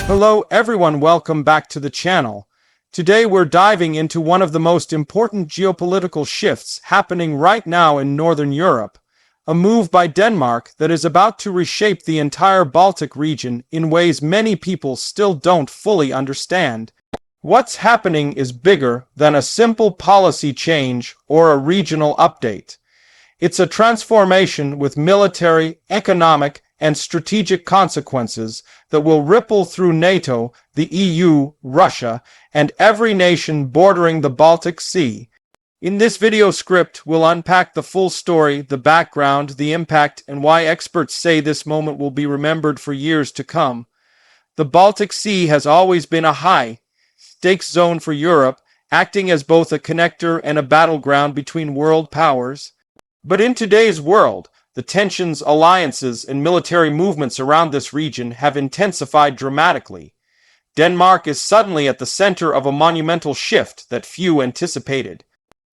Hello everyone, welcome back to the channel. Today we're diving into one of the most important geopolitical shifts happening right now in Northern Europe, a move by Denmark that is about to reshape the entire Baltic region in ways many people still don't fully understand. What's happening is bigger than a simple policy change or a regional update. It's a transformation with military, economic, and strategic consequences that will ripple through NATO, the EU, Russia, and every nation bordering the Baltic Sea. In this video script, we'll unpack the full story, the background, the impact, and why experts say this moment will be remembered for years to come. The Baltic Sea has always been a high-stakes zone for Europe, acting as both a connector and a battleground between world powers. But in today's world, the tensions, alliances, and military movements around this region have intensified dramatically. Denmark is suddenly at the center of a monumental shift that few anticipated.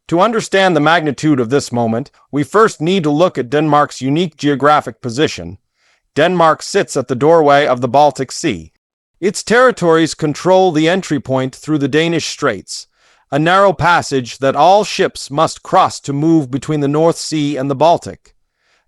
To understand the magnitude of this moment, we first need to look at Denmark's unique geographic position. Denmark sits at the doorway of the Baltic Sea. Its territories control the entry point through the Danish Straits, a narrow passage that all ships must cross to move between the North Sea and the Baltic.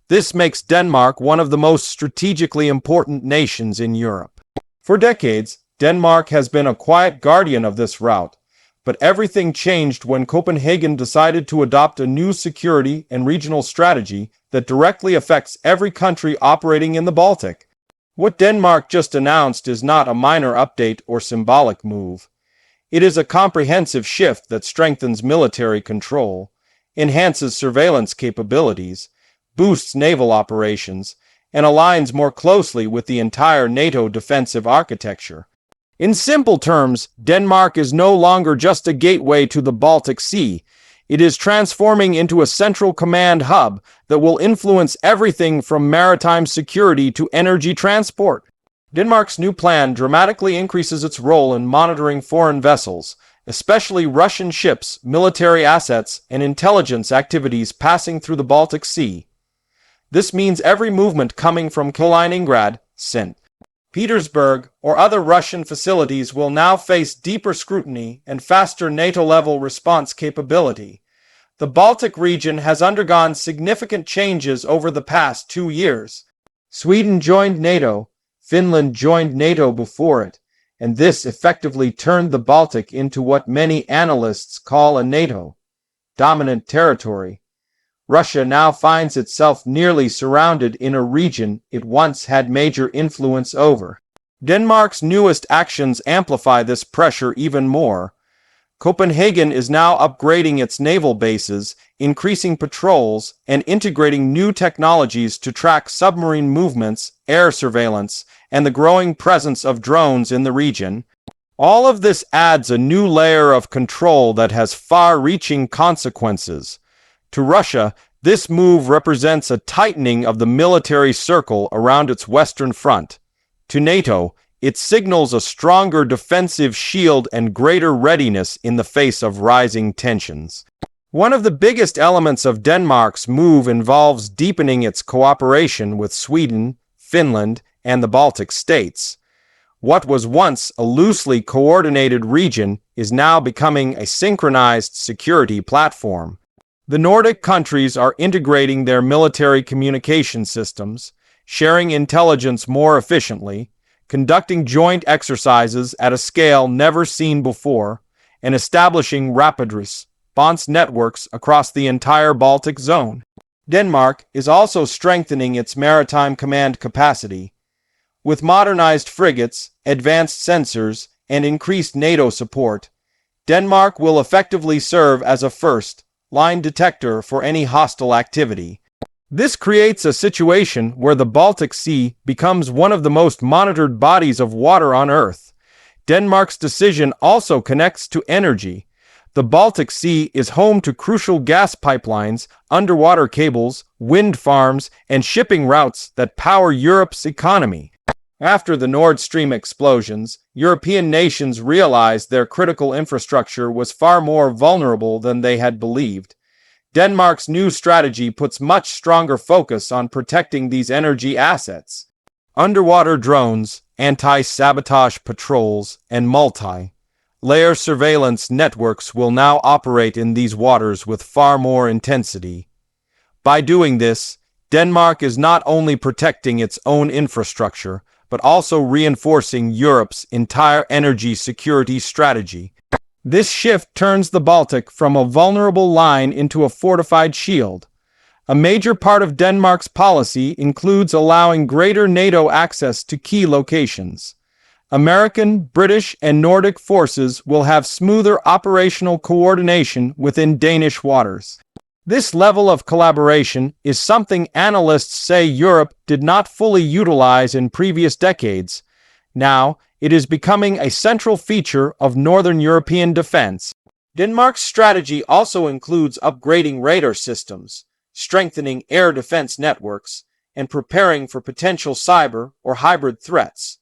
This makes Denmark one of the most strategically important nations in Europe. For decades, Denmark has been a quiet guardian of this route, but everything changed when Copenhagen decided to adopt a new security and regional strategy that directly affects every country operating in the Baltic. What Denmark just announced is not a minor update or symbolic move. It is a comprehensive shift that strengthens military control, enhances surveillance capabilities, boosts naval operations, and aligns more closely with the entire NATO defensive architecture. In simple terms, Denmark is no longer just a gateway to the Baltic Sea. It is transforming into a central command hub that will influence everything from maritime security to energy transport. Denmark's new plan dramatically increases its role in monitoring foreign vessels, especially Russian ships, military assets, and intelligence activities passing through the Baltic Sea. This means every movement coming from Kaliningrad, St. Petersburg, or other Russian facilities will now face deeper scrutiny and faster NATO-level response capability. The Baltic region has undergone significant changes over the past 2 years. Sweden joined NATO, Finland joined NATO before it, and this effectively turned the Baltic into what many analysts call a NATO-dominant territory. Russia now finds itself nearly surrounded in a region it once had major influence over. Denmark's newest actions amplify this pressure even more. Copenhagen is now upgrading its naval bases, increasing patrols, and integrating new technologies to track submarine movements, air surveillance, and the growing presence of drones in the region. All of this adds a new layer of control that has far-reaching consequences. To Russia, this move represents a tightening of the military circle around its western front. To NATO, it signals a stronger defensive shield and greater readiness in the face of rising tensions. One of the biggest elements of Denmark's move involves deepening its cooperation with Sweden, Finland, and the Baltic states. What was once a loosely coordinated region is now becoming a synchronized security platform. The Nordic countries are integrating their military communication systems, sharing intelligence more efficiently, conducting joint exercises at a scale never seen before, and establishing rapid response networks across the entire Baltic zone. Denmark is also strengthening its maritime command capacity. With modernized frigates, advanced sensors, and increased NATO support, Denmark will effectively serve as a first-line detector for any hostile activity. This creates a situation where the Baltic Sea becomes one of the most monitored bodies of water on Earth. Denmark's decision also connects to energy. The Baltic Sea is home to crucial gas pipelines, underwater cables, wind farms, and shipping routes that power Europe's economy. After the Nord Stream explosions, European nations realized their critical infrastructure was far more vulnerable than they had believed. Denmark's new strategy puts much stronger focus on protecting these energy assets. Underwater drones, anti-sabotage patrols, and multi-layer surveillance networks will now operate in these waters with far more intensity. By doing this, Denmark is not only protecting its own infrastructure, but also reinforcing Europe's entire energy security strategy. This shift turns the Baltic from a vulnerable line into a fortified shield. A major part of Denmark's policy includes allowing greater NATO access to key locations. American, British, and Nordic forces will have smoother operational coordination within Danish waters. This level of collaboration is something analysts say Europe did not fully utilize in previous decades. Now, it is becoming a central feature of Northern European defense. Denmark's strategy also includes upgrading radar systems, strengthening air defense networks, and preparing for potential cyber or hybrid threats.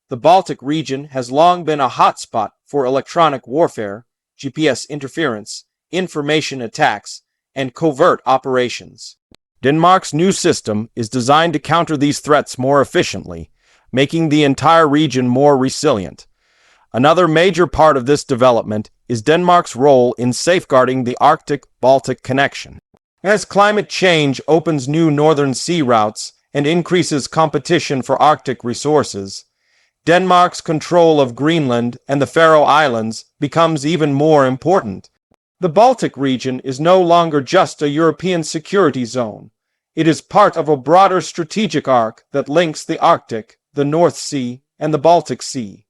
The Baltic region has long been a hotspot for electronic warfare, GPS interference, information attacks, and covert operations. Denmark's new system is designed to counter these threats more efficiently, making the entire region more resilient. Another major part of this development is Denmark's role in safeguarding the Arctic-Baltic connection. As climate change opens new northern sea routes and increases competition for Arctic resources, Denmark's control of Greenland and the Faroe Islands becomes even more important. The Baltic region is no longer just a European security zone. It is part of a broader strategic arc that links the Arctic, the North Sea, and the Baltic Sea.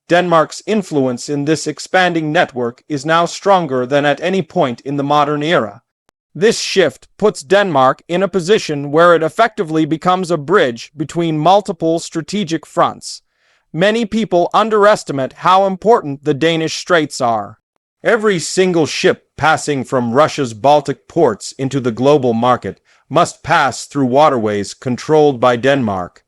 Denmark's influence in this expanding network is now stronger than at any point in the modern era. This shift puts Denmark in a position where it effectively becomes a bridge between multiple strategic fronts. Many people underestimate how important the Danish Straits are. Every single ship passing from Russia's Baltic ports into the global market must pass through waterways controlled by Denmark.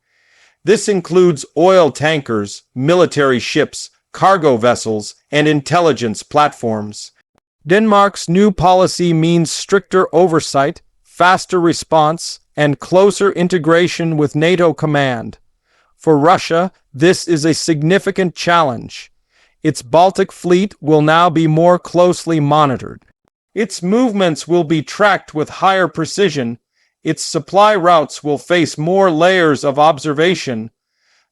This includes oil tankers, military ships, cargo vessels, and intelligence platforms. Denmark's new policy means stricter oversight, faster response, and closer integration with NATO command. For Russia, this is a significant challenge. Its Baltic fleet will now be more closely monitored. Its movements will be tracked with higher precision. Its supply routes will face more layers of observation.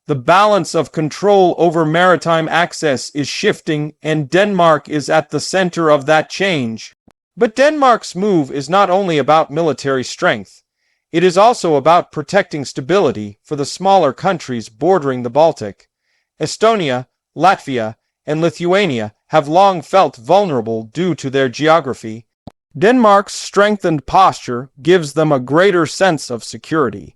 The balance of control over maritime access is shifting, and Denmark is at the center of that change. But Denmark's move is not only about military strength. It is also about protecting stability for the smaller countries bordering the Baltic. Estonia, Latvia, and Lithuania have long felt vulnerable due to their geography. Denmark's strengthened posture gives them a greater sense of security.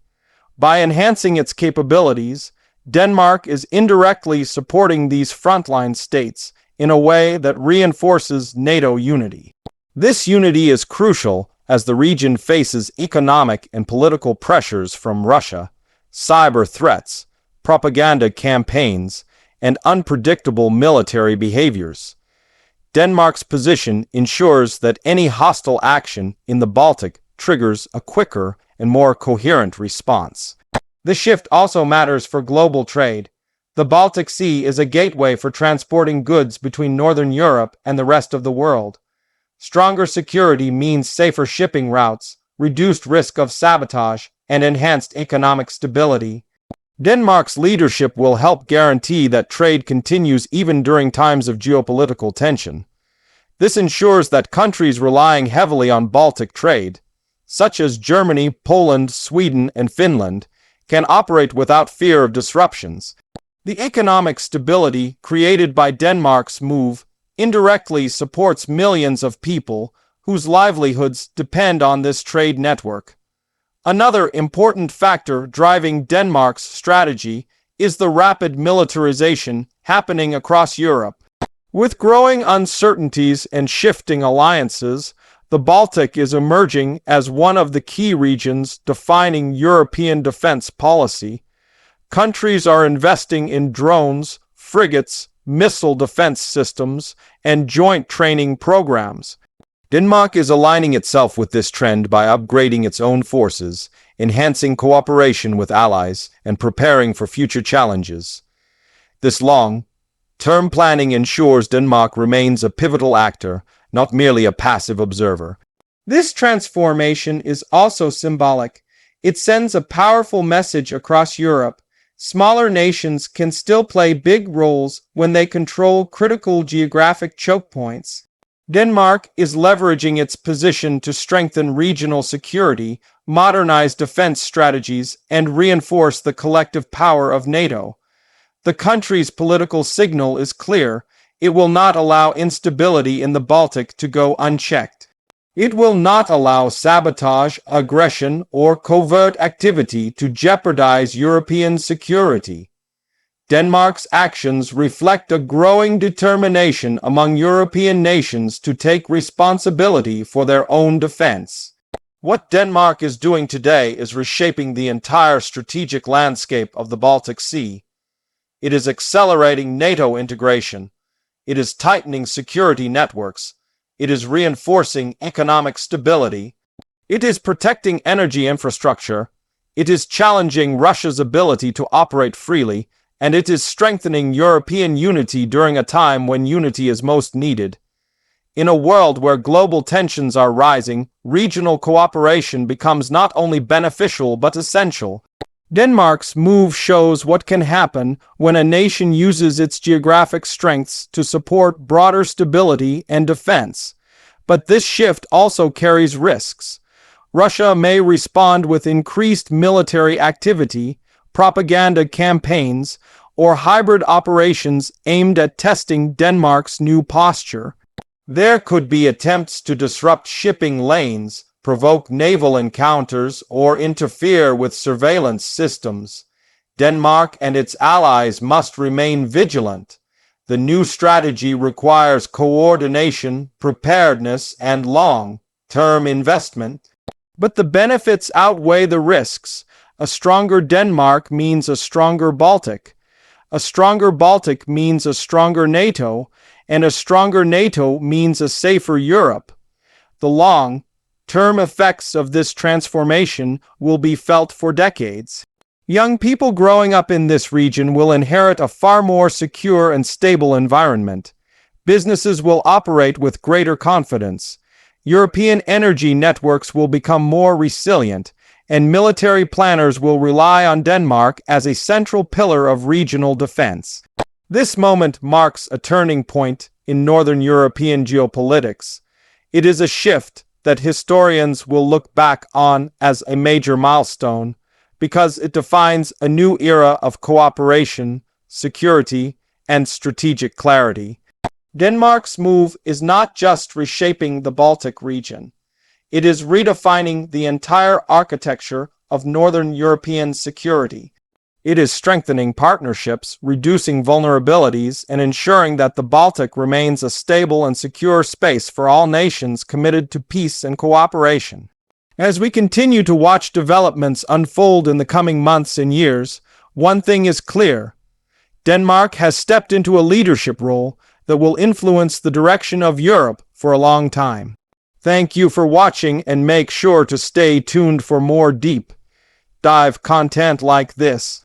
By enhancing its capabilities, Denmark is indirectly supporting these frontline states in a way that reinforces NATO unity. This unity is crucial as the region faces economic and political pressures from Russia, cyber threats, propaganda campaigns, and unpredictable military behaviors. Denmark's position ensures that any hostile action in the Baltic triggers a quicker and more coherent response. This shift also matters for global trade. The Baltic Sea is a gateway for transporting goods between Northern Europe and the rest of the world. Stronger security means safer shipping routes, reduced risk of sabotage, and enhanced economic stability. Denmark's leadership will help guarantee that trade continues even during times of geopolitical tension. This ensures that countries relying heavily on Baltic trade, such as Germany, Poland, Sweden, and Finland, can operate without fear of disruptions. The economic stability created by Denmark's move indirectly supports millions of people whose livelihoods depend on this trade network. Another important factor driving Denmark's strategy is the rapid militarization happening across Europe. With growing uncertainties and shifting alliances, the Baltic is emerging as one of the key regions defining European defense policy. Countries are investing in drones, frigates, missile defense systems, and joint training programs. Denmark is aligning itself with this trend by upgrading its own forces, enhancing cooperation with allies, and preparing for future challenges. This long-term planning ensures Denmark remains a pivotal actor, not merely a passive observer. This transformation is also symbolic. It sends a powerful message across Europe. Smaller nations can still play big roles when they control critical geographic choke points. Denmark is leveraging its position to strengthen regional security, modernize defense strategies, and reinforce the collective power of NATO. The country's political signal is clear. It will not allow instability in the Baltic to go unchecked. It will not allow sabotage, aggression, or covert activity to jeopardize European security. Denmark's actions reflect a growing determination among European nations to take responsibility for their own defense. What Denmark is doing today is reshaping the entire strategic landscape of the Baltic Sea. It is accelerating NATO integration. It is tightening security networks. It is reinforcing economic stability. It is protecting energy infrastructure. It is challenging Russia's ability to operate freely. And it is strengthening European unity during a time when unity is most needed. In a world where global tensions are rising, regional cooperation becomes not only beneficial but essential. Denmark's move shows what can happen when a nation uses its geographic strengths to support broader stability and defense. But this shift also carries risks. Russia may respond with increased military activity, propaganda campaigns, or hybrid operations aimed at testing Denmark's new posture. There could be attempts to disrupt shipping lanes, provoke naval encounters, or interfere with surveillance systems. Denmark and its allies must remain vigilant. The new strategy requires coordination, preparedness, and long-term investment. But the benefits outweigh the risks. A stronger Denmark means a stronger Baltic. A stronger Baltic means a stronger NATO, and a stronger NATO means a safer Europe. The long-term effects of this transformation will be felt for decades. Young people growing up in this region will inherit a far more secure and stable environment. Businesses will operate with greater confidence. European energy networks will become more resilient, and military planners will rely on Denmark as a central pillar of regional defense. This moment marks a turning point in Northern European geopolitics. It is a shift that historians will look back on as a major milestone because it defines a new era of cooperation, security, and strategic clarity. Denmark's move is not just reshaping the Baltic region. It is redefining the entire architecture of Northern European security. It is strengthening partnerships, reducing vulnerabilities, and ensuring that the Baltic remains a stable and secure space for all nations committed to peace and cooperation. As we continue to watch developments unfold in the coming months and years, one thing is clear. Denmark has stepped into a leadership role that will influence the direction of Europe for a long time. Thank you for watching, and make sure to stay tuned for more deep dive content like this.